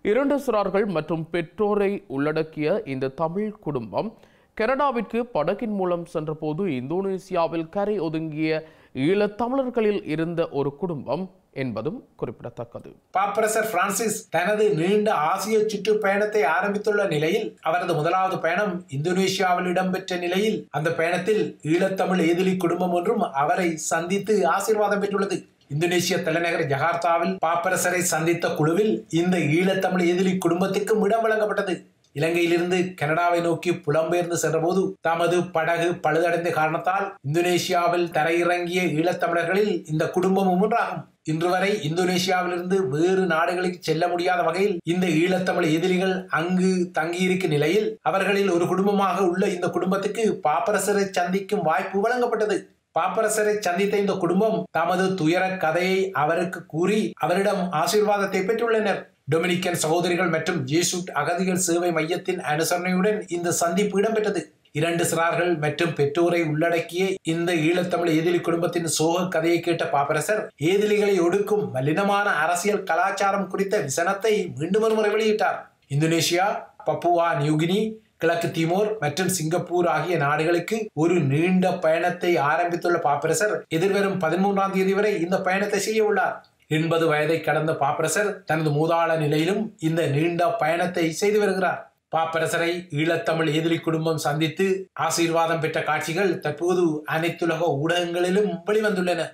2 சிறார்கள் மற்றும் பெற்றோரை உள்ளடக்கிய இந்த தமிழ் குடும்பம் கனடாவிற்கு படகின் மூலம் சென்றபோது இந்தோனேசியாவில் கரை ஒதுங்கிய ஈழத்தமிழர்களில் இருந்த ஒரு குடும்பம் என்பதும் குறிப்பிடத்தக்கது. பாப்பரசர் பிரான்சிஸ் தனது நீண்ட ஆசிய சுற்றுப்பயணத்தை ஆரம்பித்துள்ள நிலையில் அவரது முதலாவது பயணம் இந்தோனேசியாவில் இடம்பெற்ற நிலையில் அந்த பயணத்தில் ஈழத்தமிழ் ஏதிலி குடும்பம் ஒன்றும் அவரை சந்தித்து ஆசீர்வாதம் பெற்றுள்ளது. இந்தோனேசிய தலைநகர் ஜகார்த்தாவில் பாப்பரசரை சந்தித்த குழுவில் இந்த ஈழத்தமிழ் ஏதிலி குடும்பத்திற்கும் இடம் வழங்கப்பட்டது. இலங்கையிலிருந்து கனடாவை நோக்கி புலம்பெயர்ந்து சென்றபோது தமது படகு பழுதடைந்த காரணத்தால் இந்தோனேசியாவில் தரையிறங்கிய ஈழத்தமிழர்களில் இந்த குடும்பமும் ஒன்றாகும். இன்று வரை இந்தோனேசியாவிலிருந்து வேறு நாடுகளுக்கு செல்ல முடியாத வகையில் இந்த ஈழத்தமிழ் எதிரிகள் அங்கு தங்கியிருக்கும் நிலையில் அவர்களில் ஒரு குடும்பமாக உள்ள இந்த குடும்பத்துக்கு பாப்பரசரை சந்திக்கும் வாய்ப்பு வழங்கப்பட்டது. பாப்பரசரை சந்தித்த இந்த குடும்பம் தமது துயர கதையை அவருக்கு கூறி அவரிடம் ஆசீர்வாதத்தை பெற்றுள்ளனர். டொமினிக்கன் சகோதரிகள் மற்றும் ஜேசுட் அகதிகள் சேவை மையத்தின் அனுசரணையுடன் இந்த சந்திப்பு இடம்பெற்றது. 2 சிறார்கள் மற்றும் பெற்றோரை உள்ளடக்கிய இந்த ஈழத்தமிழ் ஏதிலி குடும்பத்தின் சோக கதையை கேட்ட பாப்பரசர் ஏதிலிகளை ஒடுக்கும் மலினமான அரசியல் கலாச்சாரம் குறித்த விசனத்தை மீண்டும் ஒரு முறை வெளியிட்டார். இந்தோனேசியா, பப்புவா நியூகினி, கிழக்கு திமோர் மற்றும் சிங்கப்பூர் ஆகிய நாடுகளுக்கு ஒரு நீண்ட பயணத்தை ஆரம்பித்துள்ள பாப்பரசர் எதிர்வரும் 13ஆம் தேதி வரை இந்த பயணத்தை செய்ய உள்ளார். 80 வயதை கடந்த பாப்பரசர் தனது மூதாள நிலையிலும் இந்த நீண்ட பயணத்தை செய்து வருகிறார். பாப்பரசரை ஈழத்தமிழ் ஏதிலி குடும்பம் சந்தித்து ஆசீர்வாதம் பெற்ற காட்சிகள் தற்போது அனைத்துலக ஊடகங்களிலும் வெளிவந்துள்ளன.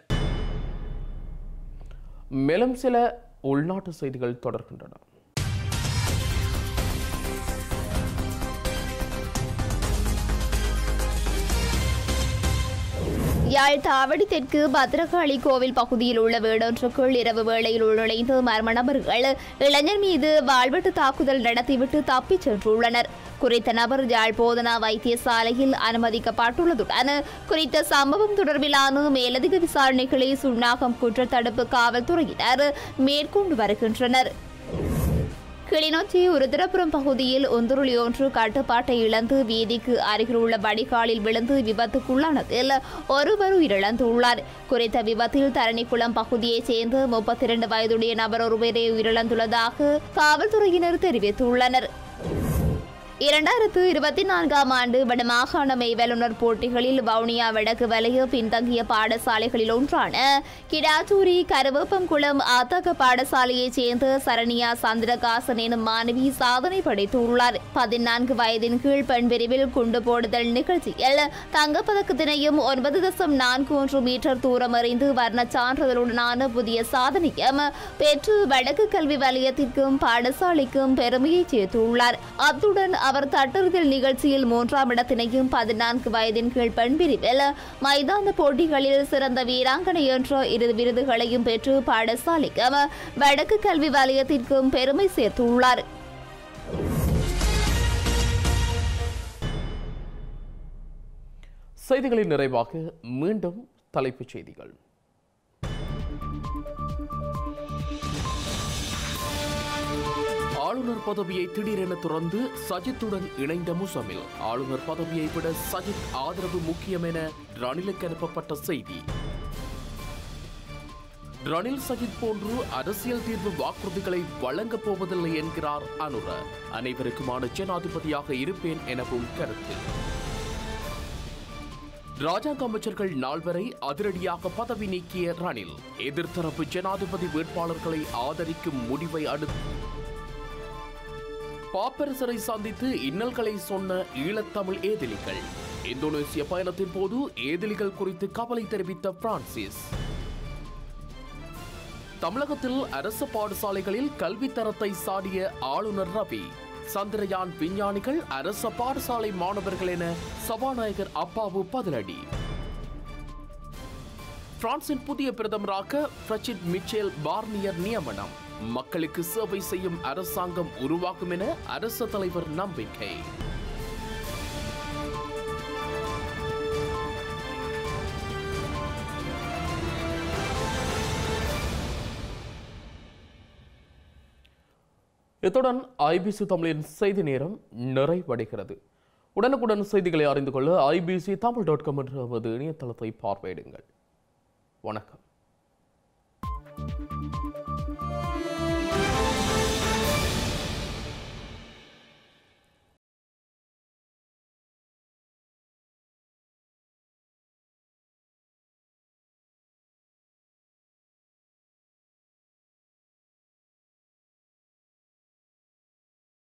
மேலும் சில உள்நாட்டு செய்திகள் தொடர்கின்றன. யாழ் தாவடி தெற்கு பத்ரகாளி கோவில் பகுதியில் உள்ள வீடொன்றுக்குள் இரவு வேளையில் உள்நுழைந்து மர்ம நபர்கள் இளைஞர் மீது வாழ்வெட்டு தாக்குதல் நடத்திவிட்டு தப்பிச் சென்றுள்ளனர். குறித்த நபர் யாழ் போதனா வைத்தியசாலையில் அனுமதிக்கப்பட்டுள்ளதுடன் குறித்த சம்பவம் தொடர்பிலான மேலதிக விசாரணைகளை சுன்னாகம் குற்றத்தடுப்பு காவல்துறையினர் மேற்கொண்டு வருகின்றனர். கிளிநொச்சி உருத்திரபுரம் பகுதியில் ஒன்றுருளி ஒன்று கட்டுப்பாட்டை இழந்து வீதிக்கு அருகில் உள்ள வடிகாலில் விழுந்து விபத்துக்குள்ளானதில் ஒருவர் உயிரிழந்துள்ளார். குறித்த விபத்தில் தரணிக்குளம் பகுதியைச் சேர்ந்த 32 வயதுடைய நபர் ஒருவரே உயிரிழந்துள்ளதாக காவல்துறையினர் தெரிவித்துள்ளனர். 2024ஆம் ஆண்டு வடமாகாண மெய்வல்லுநர் போட்டிகளில் வவுனியா வடக்கு வலய பின்தங்கிய பாடசாலைகளில் ஒன்றான கிடாத்தூரி கருவேப்பங்குளம் ஆத்தக பாடசாலையைச் சேர்ந்த சரணியா சந்திரகாசன் எனும் மாணவி சாதனை படைத்துள்ளார். 14 வயதின் கீழ் பெண் பிரிவில் குண்டு போடுதல் நிகழ்ச்சியில் தங்கப்பதக்கத்தினையும் 9.41 மீட்டர் தூரம் எறிந்து வர்ண சான்றிதழுடனான புதிய சாதனையும் பெற்று வடக்கு கல்வி வலயத்திற்கும் பாடசாலைக்கும் பெருமையை சேர்த்துள்ளார். அத்துடன் அவர் தட்டறுதல் நிகழ்ச்சியில் 3ஆம் இடத்தினையும் 14 வயதின் கீழ் பெண் பிரிவில் மைதான போட்டிகளில் சிறந்த வீராங்கனை என்ற 2 விருதுகளையும் பெற்று பாடசாலைக்கும் வடக்கு கல்வி வலயத்திற்கும் பெருமை சேர்த்துள்ளார். செய்திகளின் நிறைவாக மீண்டும் தலைப்புச் செய்திகள். ஆளுநர் பதவியை திடீரென துறந்து சஜித்துடன் இணைந்த முசமில் ஆளுநர் பதவியை விட சஜித் ஆதரவு முக்கியம் என ரணிலுக்கு அனுப்பப்பட்ட செய்தி. ரணில் சஜித் போன்று அரசியல் தீர்வு வாக்குறுதிகளை வழங்கப் போவதில்லை என்கிறார் அனுர. அனைவருக்குமான ஜனாதிபதியாக இருப்பேன் எனவும் கருத்து. ராஜாங்க அமைச்சர்கள் நால்வரை அதிரடியாக பதவி நீக்கிய ரணில் எதிர்த்தரப்பு ஜனாதிபதி வேட்பாளர்களை ஆதரிக்கும் முடிவை அடுத்து பாப்பரசரை சந்தித்து இன்னல்களை சொன்ன ஈழத்தமிழ் ஏதிலிகள். இந்தோனேசிய பயணத்தின் போது ஏதிலிகள் குறித்து கவலை தெரிவித்த பிரான்சிஸ். தமிழகத்தில் அரசு பாடசாலைகளில் கல்வி தரத்தை சாடிய ஆளுநர் ரவி. சந்திரயான் விஞ்ஞானிகள் அரச பாடசாலை மாணவர்கள் என சபாநாயகர் அப்பாவு பதிலடி. பிரான்சின் புதிய பிரதமராக பிரச்சிட் மிச்சேல் பார்னியர் நியமனம். மக்களுக்கு சேவை செய்யும் அரசாங்கம் உருவாகும் என அரச தலைவர் நம்பிக்கை. இத்துடன் ஐபிசி தமிழின் செய்தி நேரம் நிறைவடைகிறது. உடனுக்குடன் செய்திகளை அறிந்து கொள்ள ibctamil.com என்ற நமது இணையதளத்தை பார்வையிடுங்கள். வணக்கம்.